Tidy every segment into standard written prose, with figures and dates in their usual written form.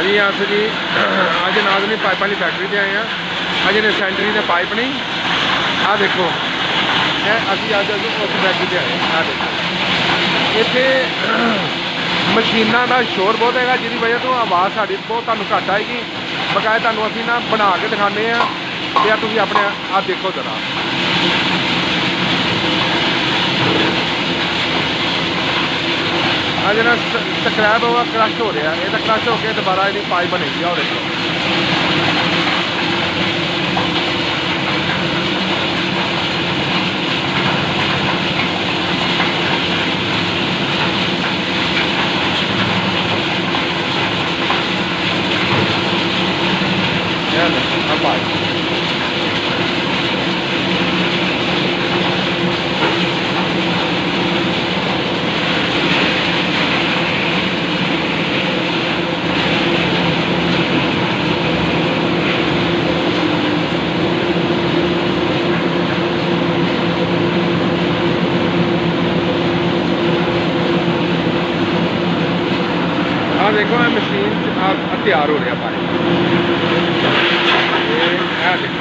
हाँ जी अस जी अज नाजनी पाइपों की फैक्ट्री से आए हैं। अज ने सेंटरी ने पाइप नहीं आ देखो अभी अज उस फैक्ट्री से आए आ देखो इतने मशीनों का शोर बहुत है जिसकी वजह तो आवाज़ साड़ी बहुत तुहानू घट आएगी। बकाया तुहानू असीं ना बना के दिखाने तो तुम अपने आप देखो जरा अज ना स्क्रैप हुआ क्रश हो रहा है। ये तो क्रश होकर दोबारा ये पाइप बनेगी और देखो पाइप देखो मशीन तैयार हो रहा पानी देखो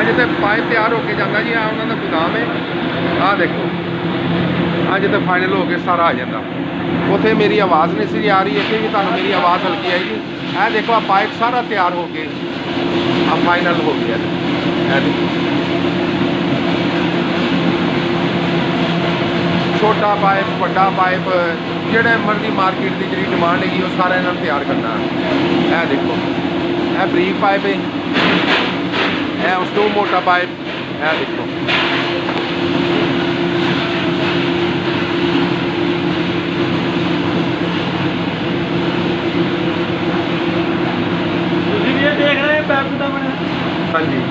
जिते पाइप तैयार होके जाता जी आ उन्होंने गोदाम है आ देखो अज तो फाइनल होके सारा आ जाता। उत्थे मेरी आवाज़ नहीं सी आ रही इतने भी तुहानू मेरी आवाज़ हल्की आएगी। ए देखो आ पाइप सारा तैयार होके आ फाइनल हो गया। देखो छोटा पाइप बड़ा पाइप जोड़े मर्जी मार्केट की जी डिमांड हैगी वो सारा इन्होंने तैयार करना है। देखो यह बरीक पाइप है उस तो मोटा पाइप है। देखो देख रहे हैं पाइप का बना। हाँ जी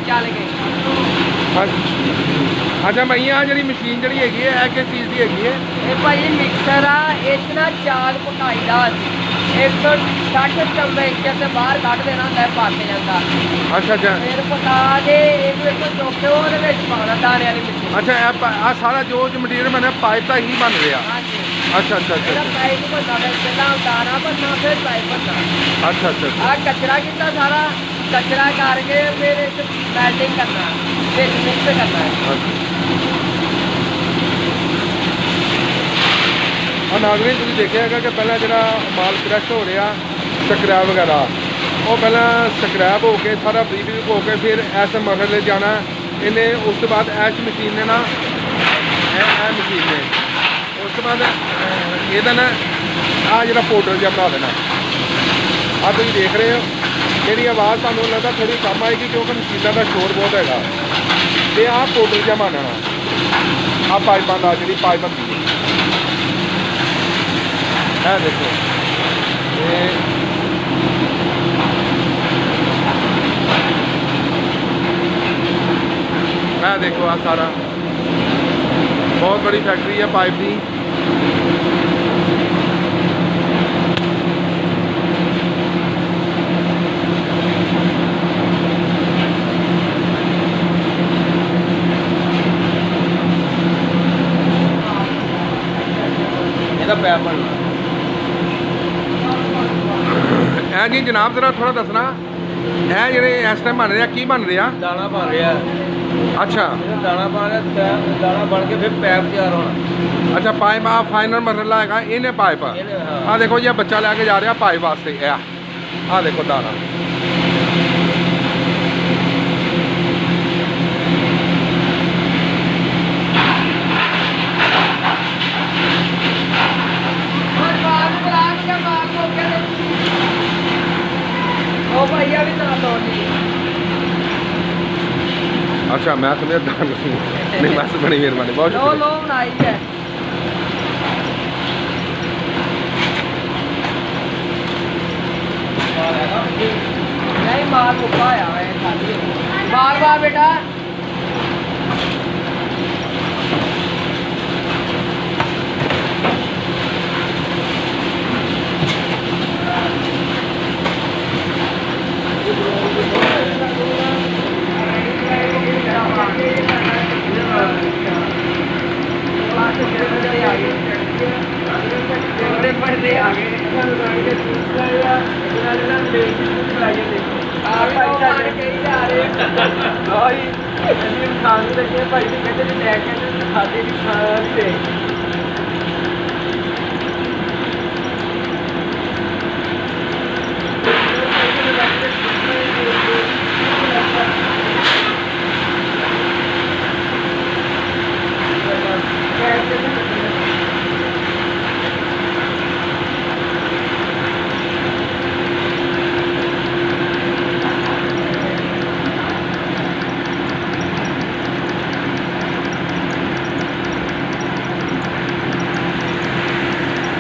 ਚੱਲ ਗਏ। ਅੱਛਾ ਭਾਈ ਆ ਜਿਹੜੀ ਮਸ਼ੀਨ ਜਿਹੜੀ ਹੈਗੀ ਹੈ ਇਹ ਕਿਸ ਚੀਜ਼ ਦੀ ਹੈਗੀ ਹੈ? ਇਹ ਭਾਜੀ ਮਿਕਸਰ ਆ, ਇਸ ਨਾਲ ਚਾਲ ਪਕਾਈ ਦਾ 160 ਟੈਂਪਰੇਚਰ ਤੇ ਬਾਹਰ ਕੱਢ ਦੇਣਾ ਹੁੰਦਾ ਹੈ, ਪੱਕ ਜਾਂਦਾ। ਅੱਛਾ ਅੱਛਾ ਫਿਰ ਪਕਾ ਕੇ ਇਹਨੂੰ ਇੱਕ ਚੋਕੇ ਉਹਦੇ ਵਿੱਚ ਪਾਉਣਾ ਦਾਣੇ ਵਾਲੀ ਮਸ਼ੀਨ। ਅੱਛਾ ਇਹ ਸਾਰਾ ਜੋ ਮਟੀਰੀਅਲ ਬਣਿਆ ਪਾਈਪ ਦਾ ਹੀ ਬਣ ਰਿਹਾ। ਹਾਂਜੀ ਅੱਛਾ ਅੱਛਾ ਇਹਦਾ ਅੱਛਾ ਪਾਈਪ ਬਣਨਾ ਫਿਰ ਪਹਿਲਾਂ ਦਾਣਾ ਬਣਨਾ ਫਿਰ ਪਾਈਪ ਬਣਨਾ। ਅੱਛਾ ਅੱਛਾ ਆ ਕਚਰਾ ਕੀਤਾ ਸਾਰਾ, ਕਚਰਾ ਕਰਕੇ ਫਿਰ ਇੱਕ ਮੈਲਟਿੰਗ ਕਰਨਾ, ਫਿਰ ਮਿਕਸ ਕਰਨਾ ਹੈ। ਆ ਨਾਜ਼ਰੀਨ ਤੁਸੀਂ ਦੇਖਿਆ ਹੈਗਾ ਕਿ ਪਹਿਲਾਂ ਜਿਹੜਾ ਮਾਲ ਕ੍ਰਸ਼ ਹੋ ਰਿਹਾ ਸਕ੍ਰੈਪ ਵਗੈਰਾ, ਉਹ ਪਹਿਲਾਂ ਸਕ੍ਰੈਪ ਹੋ ਕੇ ਸਾਰਾ ਬਰੀਕ ਹੋ ਕੇ ਫਿਰ ਇਸ ਮਰਹਲੇ ਜਾਣਾ ਇਹਨੇ। ਉਸ ਤੋਂ ਬਾਅਦ ਐਸ਼ ਮਸ਼ੀਨ ਨੇ ਨਾ ਇਹ ਮਸ਼ੀਨ ਨੇ ਉਸ ਤੋਂ ਬਾਅਦ ਇਹਦਾ ਨਾ ਆ ਜਿਹੜਾ ਪਾਊਡਰ ਜਿਹਾ ਬਣਾ ਦੇਣਾ। ਆ ਤੁਸੀਂ ਦੇਖ ਰਹੇ ਹੋ ਮੇਰੀ ਆਵਾਜ਼ ਤੁਹਾਨੂੰ ਲੱਗਦਾ ਥੋੜੀ ਕੰਮ ਆਏਗੀ ਕਿਉਂਕਿ ਮਸ਼ੀਨਾਂ ਦਾ ਸ਼ੋਰ ਬਹੁਤ ਹੈਗਾ। ਤੇ ਆਹ ਪਾਊਡਰ ਜਿਹਾ ਬਣਨਾ ਆ ਪਾਈਪਾਂ ਦਾ ਜਿਹੜੀ ਪਾਈਪ ਹੁੰਦੀ ਹੈ ਇਹ ਦੇਖੋ। ਇਹ ਦੇਖੋ ਆ ਸਾਰਾ ਬਹੁਤ ਬੜੀ ਫੈਕਟਰੀ ਹੈ ਪਾਈਪ ਦੀ। ਇਹਦਾ ਪੈਪ ਬਣਨਾ। ਇਹ ਜੀ ਜਨਾਬ ਜ਼ਰਾ ਥੋੜਾ ਦੱਸਣਾ ਇਹ ਜਿਹੜੇ ਇਸ ਟਾਈਮ ਬਣ ਰਿਹਾ ਕੀ ਬਣ ਰਿਹਾ? ਦਾਣਾ ਬਣ ਰਿਹਾ। ਅੱਛਾ ਇਹਦਾ ਦਾਣਾ ਬਣ ਰਿਹਾ, ਦਾਣਾ ਬਣ ਕੇ ਫਿਰ ਪੈਪ ਤਿਆਰ ਹੋਣਾ। ਅੱਛਾ ਪਾਈਪ ਆ ਫਾਈਨਲ ਮਰਹਲਾ ਹੈਗਾ ਇਹਨੇ ਪਾਈਪ। ਇਹਨੇ ਹਾਂ। ਆ ਦੇਖੋ ਜੀ ਇਹ ਬੱਚਾ ਲੈ ਕੇ ਜਾ ਰਿਹਾ ਪਾਈਪ ਵਾਸਤੇ। ਇਹ ਆ ਦੇਖੋ ਦਾਣਾ। और बाल ब्लाक के बाल को के ओ भैया भी ना लो जी। अच्छा मैं समझा दाना नहीं बस बड़ी मेहरबानी बहुत लो शुक्रिया। लो बनाई है। नहीं माल मुका आया है खाली बार बार बेटा।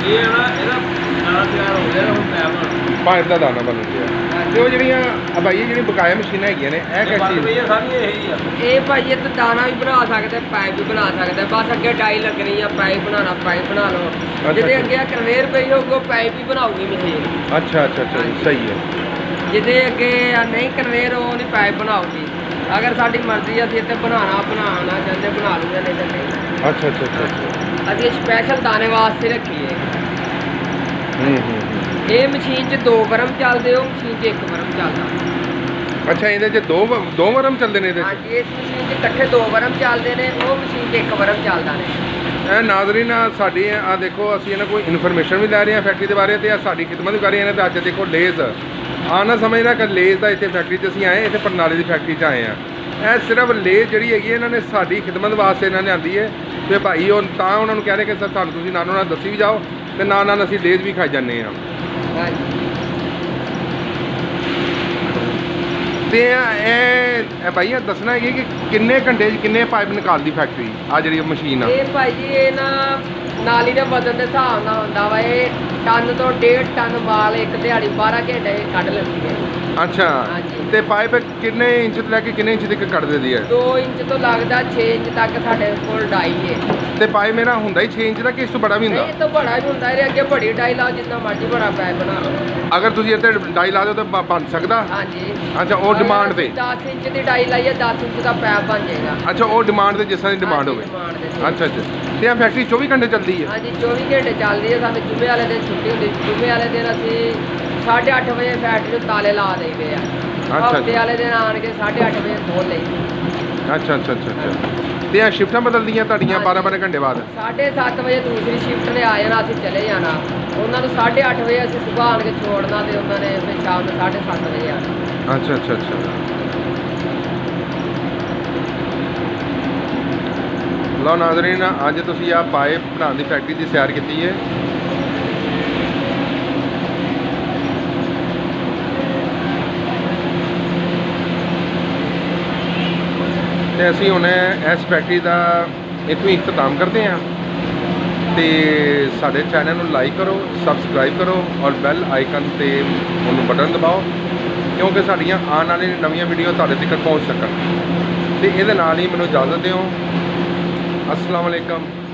ਇਹ ਨਾ ਇਹਦਾ ਦਾਣਾ ਤਿਆਰ ਹੋ ਗਿਆ, ਹੁਣ ਪੈਪ ਬਣਨਾ। ਪਾਈਪ ਦਾ ਦਾਣਾ ਬਣ ਗਿਆ। ਤੇ ਉਹ ਜਿਹੜੀਆਂ ਅਬਾਈ ਜਿਹੜੀ ਬਕਾਇਆ ਮਸ਼ੀਨਾਂ ਹੈਗੀਆਂ ਨੇ ਇਹ ਕਿਸ ਬਣ ਚੀਜ਼? ਪਈ ਆ ਸਾਰੀਆਂ ਇਹੀ ਆ। ਇਹ ਭਾਈ ਇਹ ਤਾਂ ਦਾਣਾ ਵੀ ਬਣਾ ਸਕਦੇ, ਪਾਈਪ ਵੀ ਬਣਾ ਸਕਦੇ, ਬਸ ਅੱਗੇ ਡਾਈ ਲੱਗਣੀ ਆ, ਪਾਈਪ ਬਣਾਉਣਾ, ਪਾਈਪ ਬਣਾ ਲਓ। ਜਿਹਦੇ ਅੱਛਾ। ਅੱਗੇ ਕਨਵੇਅਰ ਪਈ ਹੋਊਗਾ ਪਾਈਪ ਹੀ ਬਣਾਉਗੀ ਮਸ਼ੀਨ। ਅੱਛਾ ਅੱਛਾ ਅੱਛਾ ਜੀ, ਸਹੀ ਹੈ। ਜਿਹਦੇ ਅੱਗੇ ਨਹੀਂ ਕਨਵੇਅਰ ਉਹ ਨਹੀਂ ਪਾਈਪ ਬਣਾਉਗੀ। ਅਗਰ ਸਾਡੀ ਮਰਜ਼ੀ ਅਸੀਂ ਇੱਥੇ ਬਣਾਉਣਾ ਚਾਹੁੰਦੇ ਬਣਾ ਲੂਗੇ, ਨਹੀਂ ਤਾਂ ਨਹੀਂ। ਅੱਛਾ ਅੱਛਾ ਅੱਛਾ ਅੱਛਾ। ਅਸੀਂ ਸਪੈਸ਼ਲ ਦਾਣੇ ਵਾਸਤੇ ਰੱਖੀ ਹੈ। ਹੂੰ। ਇਹ ਮਸ਼ੀਨ 'ਚ 2 ਵਰਮ ਚੱਲਦੇ, ਉਹ ਮਸ਼ੀਨ 'ਚ 1 ਵਰਮ ਚੱਲਦਾ। ਅੱਛਾ ਇਹਦੇ 'ਚ ਦੋ ਵਰਮ ਚੱਲਦੇ ਨੇ ਇਹਦੇ 'ਚ? ਹਾਂਜੀ ਇਸ ਮਸ਼ੀਨ 'ਚ ਇਕੱਠੇ 2 ਵਰਮ ਚੱਲਦੇ ਨੇ, ਉਹ ਮਸ਼ੀਨ 'ਚ 1 ਵਰਮ ਚੱਲਦਾ ਨੇ। ਇਹ ਨਾਜ਼ਰੀਨ ਸਾਡੀ ਆ ਦੇਖੋ ਅਸੀਂ ਇਹਨਾਂ ਕੋਈ ਇਨਫੋਰਮੇਸ਼ਨ ਵੀ ਲੈ ਰਹੇ ਹਾਂ ਫੈਕਟਰੀ ਦੇ ਬਾਰੇ ਤੇ ਸਾਡੀ ਖਿਦਮਤ ਵੀ ਕਰ ਰਹੇ ਹਾਂ। ਤੇ ਅੱਜ ਦੇਖੋ ਲੇਜ਼ ਆ ਨਾ ਸਮਝਦਾ ਕਿ ਲੇਜ਼ ਦਾ ਇੱਥੇ ਫੈਕਟਰੀ 'ਚ ਅਸੀਂ ਆਏ, ਇੱਥੇ ਪ੍ਰਣਾਲੀ ਦੀ ਫੈਕਟਰੀ 'ਚ ਆਏ ਹਾਂ। ਇਹ ਸਿਰਫ ਲੇਜ਼ ਜਿਹੜੀ ਹੈਗੀ ਇਹਨਾਂ ਨੇ ਸਾਡੀ ਖਿਦਮਤ ਵਾਸਤੇ ਇਹਨਾਂ ਨੇ ਆਂਦੀ ਹੈ। ਤੇ ਭਾਈ ਉਹ ਤਾਂ ਉਹਨਾਂ ਨੂੰ ਕਹਿ ਰਹੇ ਕਿ ਸਰ ਤੁਹਾਨੂੰ ਤੁਸੀਂ ਨਾਲੋਂ ਨਾਲ ਦੱਸੀ ਵੀ ਜਾਓ ਤੇ ਨਾਲ ਅਸੀਂ ਲੇਜ਼ ਵੀ ਖਾਈ ਜਾਂਦੇ ਹਾਂ। ਹਾਂਜੀ ਤੇ ਇਹ ਭਾਈ ਇਹ ਦੱਸਣਾ ਹੈ ਕਿ ਕਿੰਨੇ ਘੰਟੇ 'ਚ ਕਿੰਨੇ ਪਾਈਪ ਨਿਕਾਲਦੀ ਫੈਕਟਰੀ ਆ ਜਿਹੜੀ ਮਸ਼ੀਨ ਆ? ਇਹ ਭਾਈ ਜੀ ਇਹ ਨਾ ਨਾਲੀ ਦੇ ਵਜ਼ਨ ਦੇ ਹਿਸਾਬ ਨਾਲ ਹੁੰਦਾ ਵਾ। ਇਹ ਟਨ ਤੋਂ 1.5 ਟਨ ਮਾਲ ਇੱਕ ਦਿਹਾੜੀ 12 ਘੰਟੇ ਕੱਢ ਲੈਂਦੀ ਹੈ। ਅੱਛਾ ਹਾਂਜੀ। ਤੇ ਪਾਈਪ ਕਿੰਨੇ ਇੰਚ ਤੋਂ ਲੈ ਕੇ ਕਿੰਨੇ ਇੰਚ ਤੱਕ ਕੱਢ ਦਿੰਦੀ ਹੈ? 2 ਇੰਚ ਤੋਂ ਲੱਗਦਾ 6 ਇੰਚ ਤੱਕ ਸਾਡੇ ਕੋਲ ਡਾਈ ਹੈ। ਤੇ ਪਾਈਪ ਮੇਰਾ ਹੁੰਦਾ ਹੀ 6 ਇੰਚ ਦਾ ਕਿ ਇਸ ਤੋਂ ਬੜਾ ਵੀ ਹੁੰਦਾ? ਨਹੀਂ ਇਹ ਤੋਂ ਬੜਾ ਵੀ ਹੁੰਦਾ, ਇਹਦੇ ਅੱਗੇ ਬੜੀ ਡਾਈ ਲਾਓ, ਜਿੰਨਾ ਮਰਜ਼ੀ ਬੜਾ ਪਾਈਪ ਬਣਾ ਲਓ। ਅਗਰ ਤੁਸੀਂ ਇੱਥੇ ਡਾਈ ਲਾ ਦਿਓ ਤਾਂ ਬਣ ਸਕਦਾ? ਹਾਂਜੀ। ਅੱਛਾ, ਉਹ ਡਿਮਾਂਡ ਤੇ? 10 ਇੰਚ ਦੀ ਡਾਈ ਲਾਈਏ 10 ਇੰਚ ਦਾ ਪਾਈਪ ਬਣ ਜਾਏਗਾ। ਅੱਛਾ, ਉਹ ਡਿਮਾਂਡ ਤੇ ਜਿਸ ਤਰ੍ਹਾਂ ਦੀ ਡਿਮਾਂਡ ਹੋਵੇ। ਡਿਮਾਂਡ ਦੇ ਸਿਰ। ਅੱਛਾ ਅੱਛਾ। ਤੇ ਇਹ ਫੈਕਟਰੀ 24 ਘੰਟੇ ਚੱਲਦੀ ਹੈ? ਹਾਂਜੀ 24 ਘੰਟੇ ਚੱਲਦੀ ਹੈ। ਸਾਨੂੰ ਜੁਮੇ ਵਾਲੇ ਦਿਨ ਛੁੱਟੀ ਹੁੰਦੀ। ਜੁਮੇ ਵਾਲੇ ਦਿਨ ਅਸੀਂ 8:30 ਵਜੇ ਫੈਕਟਰੀ ਨੂੰ ਤਾਲੇ ਲਾ ਦੇਈਦੇ ਆ। ਅੱਛਾ। ਹਫ਼ਤੇ ਵਾਲੇ ਦਿਨ ਆਣ ਕੇ 8:30 ਵਜੇ ਖੋਲ ਲਈ। ਅੱਛਾ ਅੱਛਾ ਅੱਛਾ ਅੱਛਾ। ਤੇ ਇਹ ਸ਼ਿਫਟਾਂ ਬਦਲਦੀਆਂ ਤੁਹਾਡੀਆਂ 12 ਘੰਟੇ ਬਾਅਦ? 7:30 ਵਜੇ ਦੂਸਰੀ ਸ਼ਿਫਟ ਨੇ ਆ ਜਾਣਾ, ਅਸੀਂ ਚਲੇ ਜਾਣਾ। ਉਹਨਾਂ ਨੂੰ 8:30 ਵਜੇ ਅਸੀਂ ਸੁਬਾਹ ਆਣ ਕੇ ਛੋੜਨਾ ਤੇ ਉਹਨਾਂ ਨੇ ਫਿਰ ਸ਼ਾਮ ਨੂੰ 7:30 ਵਜੇ ਆਣਾ। ਅੱਛਾ ਅੱਛਾ ਅੱਛਾ। ਲਓ ਨਾਜ਼ਰੀਨ, ਅੱਜ ਤੁਸੀਂ ਆ ਪਾਈਪ ਬਣਾਉਣ ਦੀ ਫੈਕਟਰੀ ਦੀ ਸੈਰ ਕੀਤੀ ਹੈ। ਤੇ ਅਸੀਂ ਹੁਣ ਇਸ ਫੈਕਟਰੀ ਦਾ ਇੱਥੋਂ ਹੀ ਇਖਤਤਾਮ ਕਰਦੇ ਹਾਂ। ਤੇ ਸਾਡੇ ਚੈਨਲ ਨੂੰ ਲਾਈਕ ਕਰੋ, ਸਬਸਕ੍ਰਾਈਬ ਕਰੋ ਔਰ ਬੈਲ ਆਈਕਨ ਤੇ ਉਹਨੂੰ ਬਟਨ ਦਬਾਓ, ਕਿਉਂਕਿ ਸਾਡੀਆਂ ਆਉਣ ਵਾਲੀਆਂ ਨਵੀਆਂ ਵੀਡੀਓ ਤੁਹਾਡੇ ਤੱਕ ਪਹੁੰਚ ਸਕਣ। ਤੇ ਇਹਦੇ ਨਾਲ ਹੀ ਮੈਨੂੰ ਇਜਾਜ਼ਤ ਦਿਓ। अस्सलाम वालेकुम।